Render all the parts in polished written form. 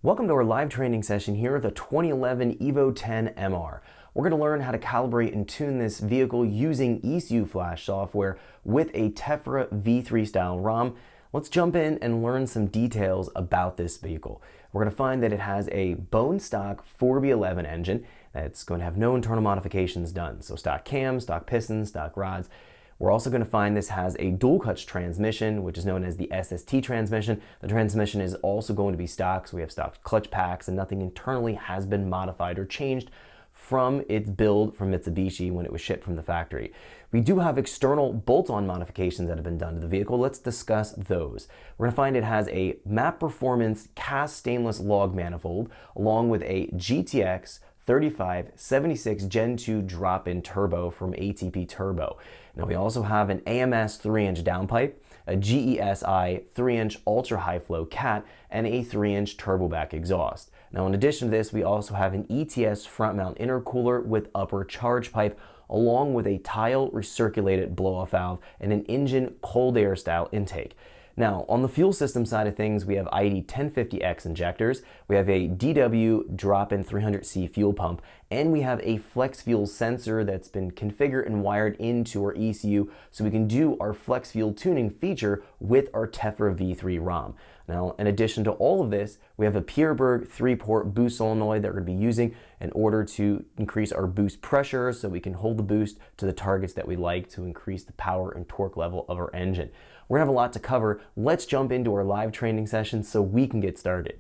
Welcome to our live training session here at the 2011 Evo 10 MR. We're going to learn how to calibrate and tune this vehicle using ECU flash software with a Tephra V3 style ROM. Let's jump in and learn some details about this vehicle. We're going to find that it has a bone stock 4B11 engine that's going to have no internal modifications done. So stock cams, stock pistons, stock rods. We're also going to find this has a dual clutch transmission, which is known as the SST transmission. The transmission is also going to be stock, so we have stock clutch packs and nothing internally has been modified or changed from its build from Mitsubishi when it was shipped from the factory. We do have external bolt-on modifications that have been done to the vehicle. Let's discuss those. We're going to find it has a MAP Performance cast stainless log manifold along with a GTX 3576 Gen 2 drop-in turbo from ATP Turbo. Now we also have an AMS 3-inch downpipe, a GESI 3-inch ultra-high flow cat, and a 3-inch turbo back exhaust. Now in addition to this, we also have an ETS front mount intercooler with upper charge pipe, along with a tile recirculated blow-off valve and an engine cold air style intake. Now, on the fuel system side of things, we have ID 1050X injectors, we have a DW drop-in 300C fuel pump, and we have a flex fuel sensor that's been configured and wired into our ECU so we can do our flex fuel tuning feature with our Tephra V3 ROM. Now, in addition to all of this, we have a Pierberg 3-port boost solenoid that we're going to be using in order to increase our boost pressure so we can hold the boost to the targets that we like to increase the power and torque level of our engine. We're going to have a lot to cover. Let's jump into our live training session so we can get started.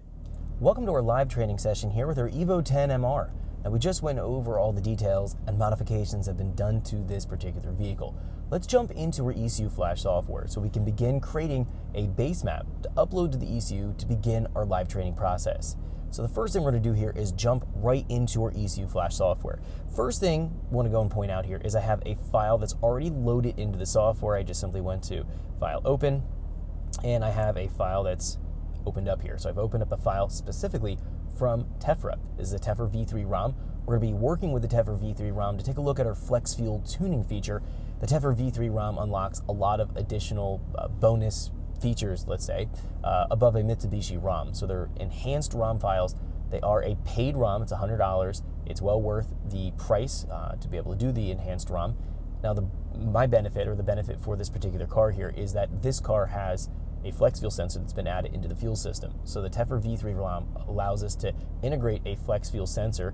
Welcome to our live training session here with our Evo 10 MR. Now we just went over all the details and modifications that have been done to this particular vehicle. Let's jump into our ECU flash software so we can begin creating a base map to upload to the ECU to begin our live training process. So the first thing we're going to do here is jump right into our ECU flash software. First thing I want to go and point out here is I have a file that's already loaded into the software. I just simply went to File Open, and I have a file that's opened up here. So I've opened up a file specifically from Tephra. This is a Tephra V3 ROM. We're going to be working with the Tephra V3 ROM to take a look at our flex fuel tuning feature. The Tephra V3 ROM unlocks a lot of additional bonus features, let's say, above a Mitsubishi ROM. So they're enhanced ROM files. They are a paid ROM. It's $100. It's well worth the price to be able to do the enhanced ROM. Now, my benefit, or the benefit for this particular car here, is that this car has a flex fuel sensor that's been added into the fuel system. So the Tephra V3 ROM allows us to integrate a flex fuel sensor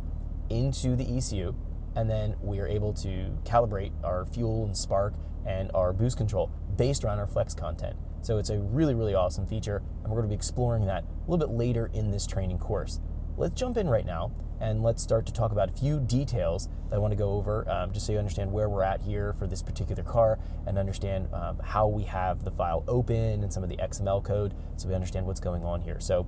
into the ECU, and then we are able to calibrate our fuel and spark and our boost control based around our flex content. So it's a really, really awesome feature, and we're going to be exploring that a little bit later in this training course. Let's jump in right now, and let's start to talk about a few details that I want to go over, just so you understand where we're at here for this particular car, and understand how we have the file open and some of the XML code, so we understand what's going on here. So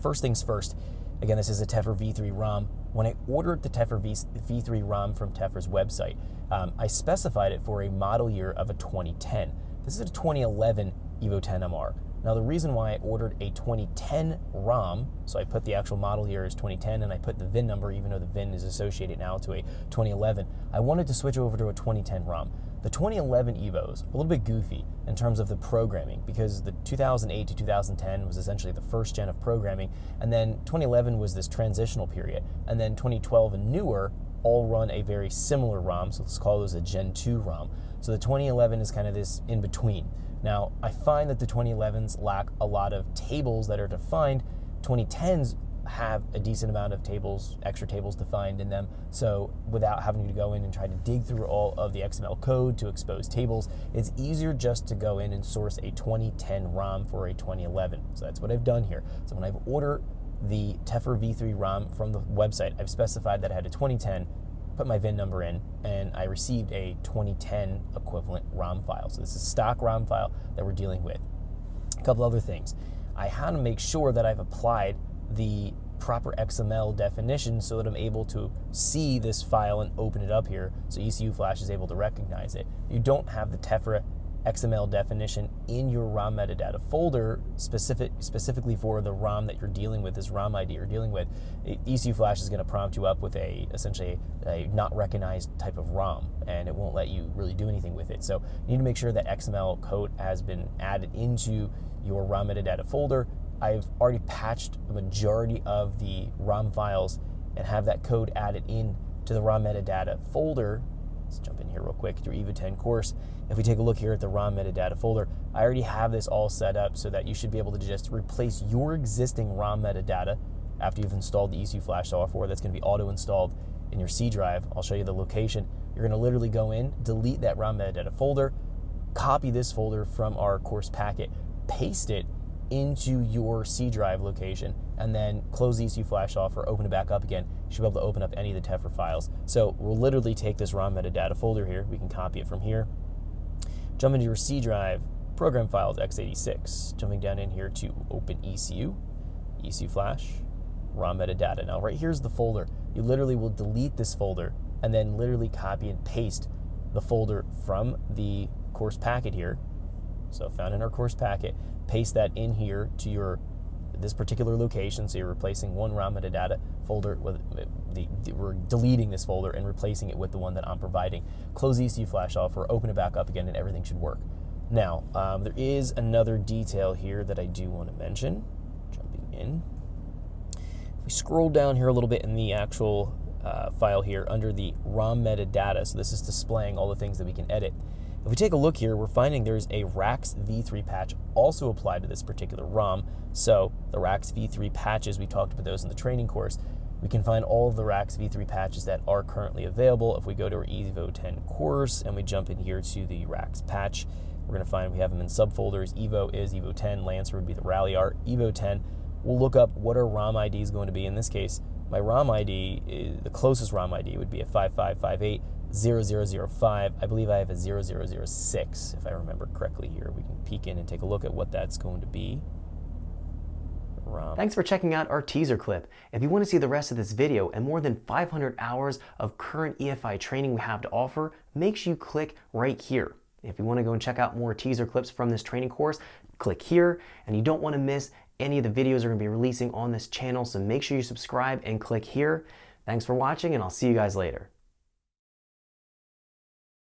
first things first, again, this is a Tephra V3 ROM. When I ordered the Tephra V3 ROM from Tephra's website, I specified it for a model year of a 2010. This is a 2011 Evo 10 MR. Now the reason why I ordered a 2010 ROM, so I put the actual model year as 2010 and I put the VIN number even though the VIN is associated now to a 2011, I wanted to switch over to a 2010 ROM. The 2011 Evo's a little bit goofy in terms of the programming because the 2008 to 2010 was essentially the first gen of programming, and then 2011 was this transitional period, and then 2012 and newer all run a very similar ROM, so let's call those a Gen 2 ROM. So the 2011 is kind of this in between. Now, I find that the 2011s lack a lot of tables that are defined. 2010s have a decent amount of tables, extra tables defined in them. So without having to go in and try to dig through all of the XML code to expose tables, it's easier just to go in and source a 2010 ROM for a 2011. So that's what I've done here. So when I've ordered the Tephra V3 ROM from the website, I've specified that I had a 2010, put my VIN number in, and I received a 2010 equivalent ROM file. So this is a stock ROM file that we're dealing with. A couple other things. I had to make sure that I've applied the proper XML definition so that I'm able to see this file and open it up here so ECU Flash is able to recognize it. You don't have the Tephra XML definition in your ROM metadata folder specifically for the ROM that you're dealing with, this ROM ID you're dealing with. ECU Flash is going to prompt you up with essentially a not recognized type of ROM, and it won't let you really do anything with it. So you need to make sure that XML code has been added into your ROM metadata folder I've already patched the majority of the ROM files and have that code added in to the ROM metadata folder. Let's jump in here real quick through Evo 10 course. If we take a look here at the ROM metadata folder, I already have this all set up so that you should be able to just replace your existing ROM metadata after you've installed the ECU Flash software. That's going to be auto-installed in your C drive. I'll show you the location. You're going to literally go in, delete that ROM metadata folder, copy this folder from our course packet, paste it into your C drive location, and then close the ECU Flash off or open it back up again. You should be able to open up any of the Tephra files. So we'll literally take this ROM metadata folder here. We can copy it from here. Jump into your C drive, program files x86. Jumping down in here to open ECU Flash, ROM metadata. Now right here's the folder. You literally will delete this folder and then literally copy and paste the folder from the course packet here. So found in our course packet, paste that in here to this particular location. So you're replacing one ROM metadata folder with we're deleting this folder and replacing it with the one that I'm providing. Close the ECU Flash off or open it back up again and everything should work. Now, there is another detail here that I do want to mention. Jumping in. If we scroll down here a little bit in the actual file here under the ROM metadata, so this is displaying all the things that we can edit. If we take a look here, we're finding there's a RAX V3 patch also applied to this particular ROM. So the RAX V3 patches, we talked about those in the training course. We can find all of the RAX V3 patches that are currently available. If we go to our Evo 10 course and we jump in here to the RAX patch, we're going to find we have them in subfolders. Evo is Evo 10, Lancer would be the Rally Art. Evo 10, we'll look up what our ROM ID is going to be. In this case, my ROM ID, the closest ROM ID would be a 5558-0005. I believe I have a 0006, if I remember correctly here. We can peek in and take a look at what that's going to be. ROM. Thanks for checking out our teaser clip. If you want to see the rest of this video and more than 500 hours of current EFI training we have to offer, make sure you click right here. If you want to go and check out more teaser clips from this training course, click here, and you don't want to miss any of the videos we're going to be releasing on this channel, so make sure you subscribe and click here. Thanks for watching, and I'll see you guys later.